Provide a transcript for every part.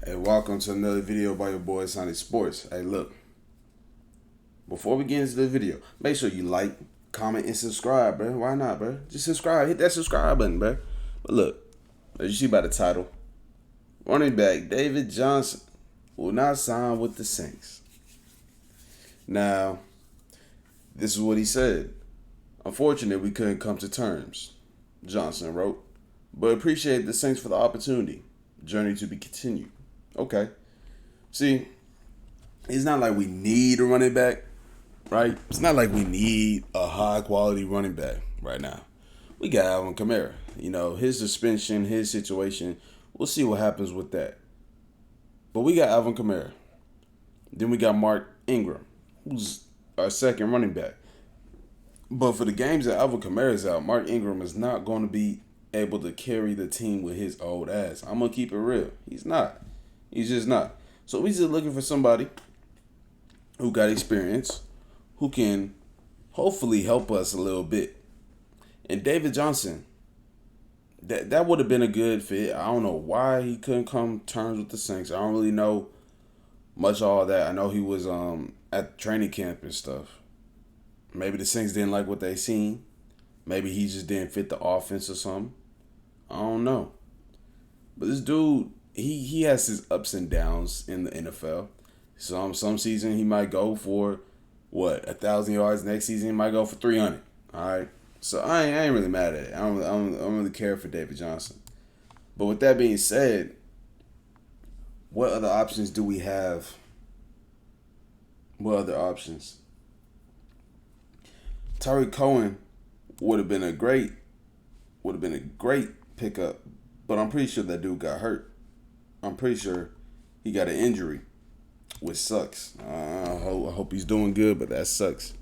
Hey, welcome to another video by your boy Sonic Sports. Hey, look, before we get into the video, make sure you like, comment, and subscribe, bro. Why not, bro? Just subscribe. Hit that subscribe button, bro. But look, as you see by the title, running back David Johnson will not sign with the Saints. Now, this is what he said. Unfortunately, we couldn't come to terms, Johnson wrote, but appreciate the Saints for the opportunity. Journey to be continued. Okay. See, it's not like we need a running back, right? It's not like we need a high quality running back right now. We got Alvin Kamara. You know, his suspension, his situation, we'll see what happens with that. But we got Alvin Kamara. Then we got Mark Ingram, who's our second running back. But for the games that Alvin Kamara is out, Mark Ingram is not going to be able to carry the team with his old ass. I'm going to keep it real. He's not. He's just not. So we just looking for somebody who got experience, who can hopefully help us a little bit. And David Johnson, that would have been a good fit. I don't know why he couldn't come to terms with the Saints. I don't really know much of all that. I know he was at training camp and stuff. Maybe the Saints didn't like what they seen. Maybe he just didn't fit the offense or something. I don't know. But this dude, he has his ups and downs in the NFL. Some season he might go for 1,000 yards. Next season he might go for 300. All right. So I ain't really mad at it. I don't really care for David Johnson. But with that being said, what other options do we have? What other options? Tariq Cohen would have been a great pickup, but I'm pretty sure that dude got hurt. I'm pretty sure he got an injury, which sucks. I hope he's doing good, but that sucks.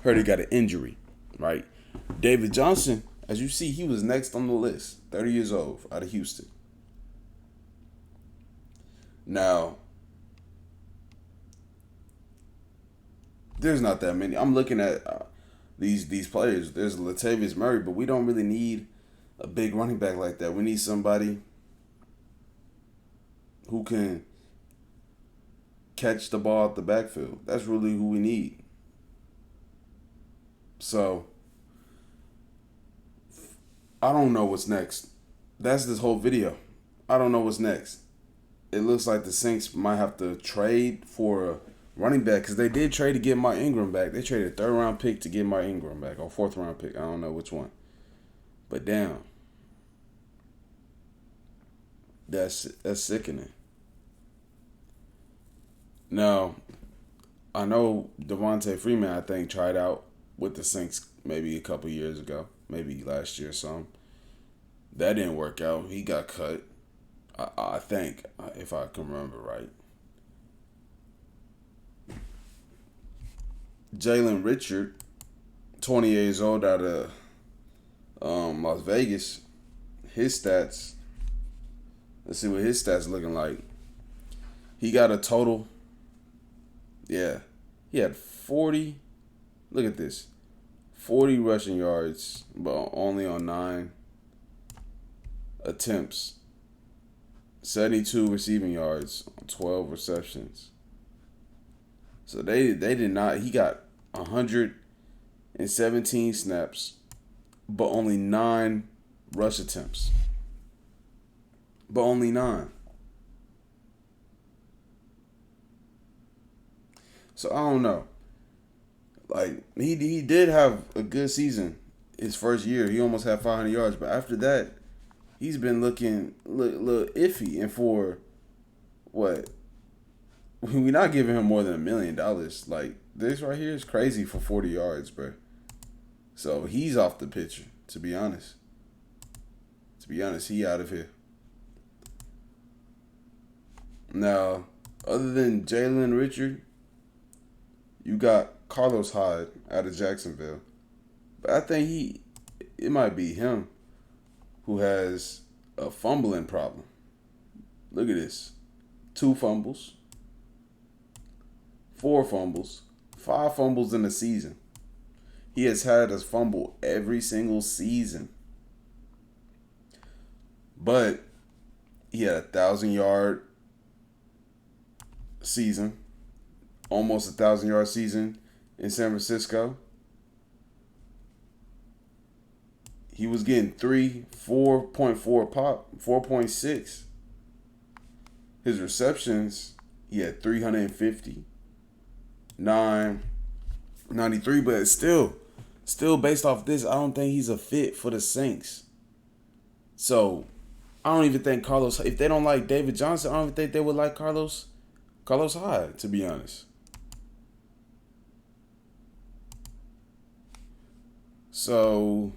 Heard he got an injury, right? David Johnson, as you see, he was next on the list. 30 years old, out of Houston. Now, there's not that many. I'm looking at these players. There's Latavius Murray, but we don't really need a big running back like that. We need somebody who can catch the ball at the backfield. That's really who we need. So, I don't know what's next. That's this whole video. I don't know what's next. It looks like the Saints might have to trade for a running back because they did trade to get Mark Ingram back. They traded a third-round pick to get Mark Ingram back, or fourth-round pick. I don't know which one. But damn. That's sickening. Now, I know Devontae Freeman, I think, tried out with the Saints maybe a couple years ago, maybe last year or something. That didn't work out. He got cut, I think, if I can remember right. Jalen Richard, 20 years old, out of Las Vegas. His stats, let's see what his stats looking like. He got a total, yeah, he had 40, look at this, 40 rushing yards, but only on 9 attempts. 72 receiving yards on 12 receptions. So they did not, he got 117 snaps, but only 9 rush attempts. But only 9. So I don't know. Like he did have a good season his first year. He almost had 500 yards, but after that, he's been looking little iffy. And for what? We're not giving him more than $1 million. Like this right here is crazy for 40 yards, bro. So he's off the picture. To be honest, he out of here. Now, other than Jalen Richard, you got Carlos Hyde out of Jacksonville. But I think it might be him who has a fumbling problem. Look at this. 2 fumbles, 4 fumbles, 5 fumbles in a season. He has had us fumble every single season. But he had a 1,000-yard season, almost 1,000-yard season in San Francisco. He was getting 4.4 pop, 4.6. His receptions, he had 350, 993, but it's still based off this, I don't think he's a fit for the Saints. So I don't even think Carlos, if they don't like David Johnson, I don't even think they would like Carlos Hyde, to be honest. So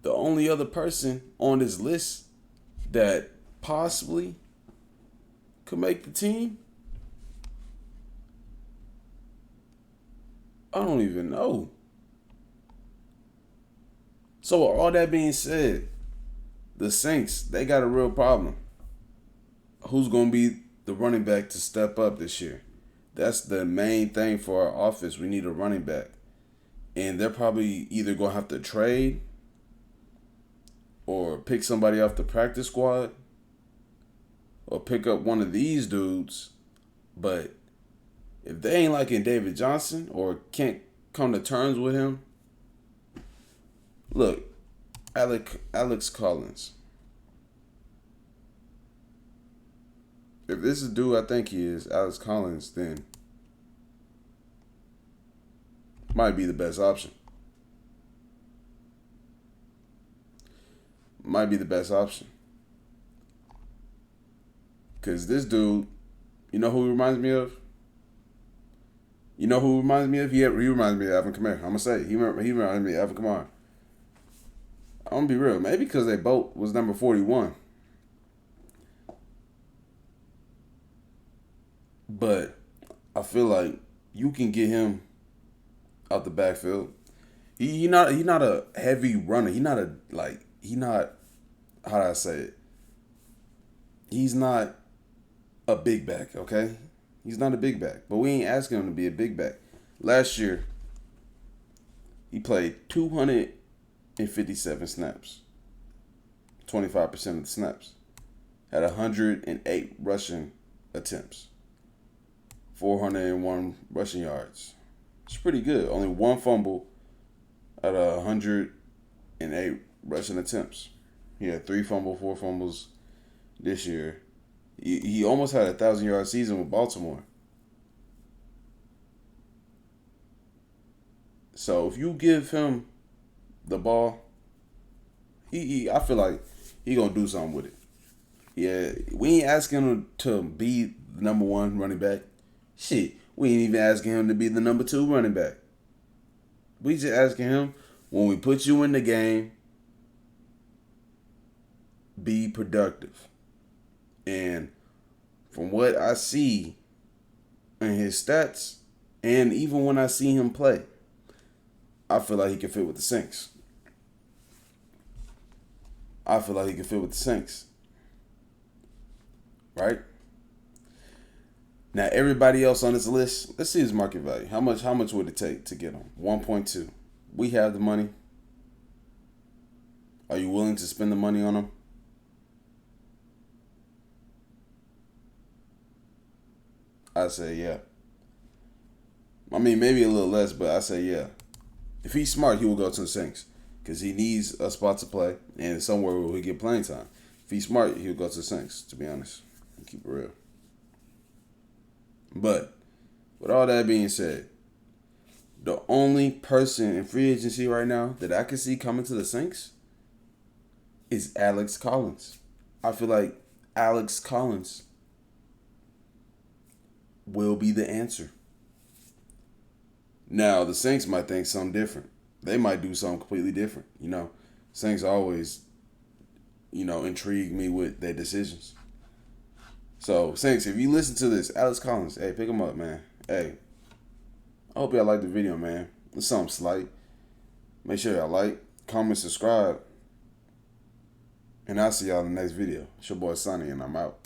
the only other person on this list that possibly could make the team, I don't even know. So with all that being said, the Saints, they got a real problem. Who's going to be the running back to step up this year? That's the main thing for our offense. We need a running back. And they're probably either going to have to trade or pick somebody off the practice squad or pick up one of these dudes. But if they ain't liking David Johnson or can't come to terms with him, look, Alex Collins. If this is dude I think he is, Alex Collins, then might be the best option. Might be the best option. Because this dude, you know who he reminds me of? You know who reminds me of? He reminds me of Alvin Kamara. I'm going to say, he reminds me of Alvin Kamara. I'm going to be real. Maybe because they both was number 41. But I feel like you can get him out the backfield. He not a heavy runner. He not how do I say it? He's not a big back, okay? He's not a big back. But we ain't asking him to be a big back. Last year, he played 257 snaps. 25% of the snaps. Had 108 rushing attempts. 401 rushing yards. It's pretty good. Only one fumble out of 108 rushing attempts. He had 3 fumbles, 4 fumbles this year. He almost had a 1,000-yard season with Baltimore. So if you give him the ball, I feel like he gonna do something with it. Yeah, we ain't asking him to be the number 1 running back. Shit, we ain't even asking him to be the number 2 running back. We just asking him, when we put you in the game, be productive. And from what I see in his stats, and even when I see him play, I feel like he can fit with the Saints. Right? Now everybody else on this list, let's see his market value. How much would it take to get him? 1.2. We have the money. Are you willing to spend the money on him? I say yeah. I mean, maybe a little less, but I say yeah. If he's smart, he will go to the Saints because he needs a spot to play and somewhere where he get playing time. If he's smart, he'll go to the Saints, to be honest. Keep it real. But with all that being said, the only person in free agency right now that I can see coming to the Saints is Alex Collins. I feel like Alex Collins will be the answer. Now, the Saints might think something different. They might do something completely different. Saints always, intrigue me with their decisions. So, Saints, if you listen to this, Alex Collins, hey, pick him up, man. Hey, I hope y'all like the video, man. It's something slight. Make sure y'all like, comment, subscribe. And I'll see y'all in the next video. It's your boy Sonny, and I'm out.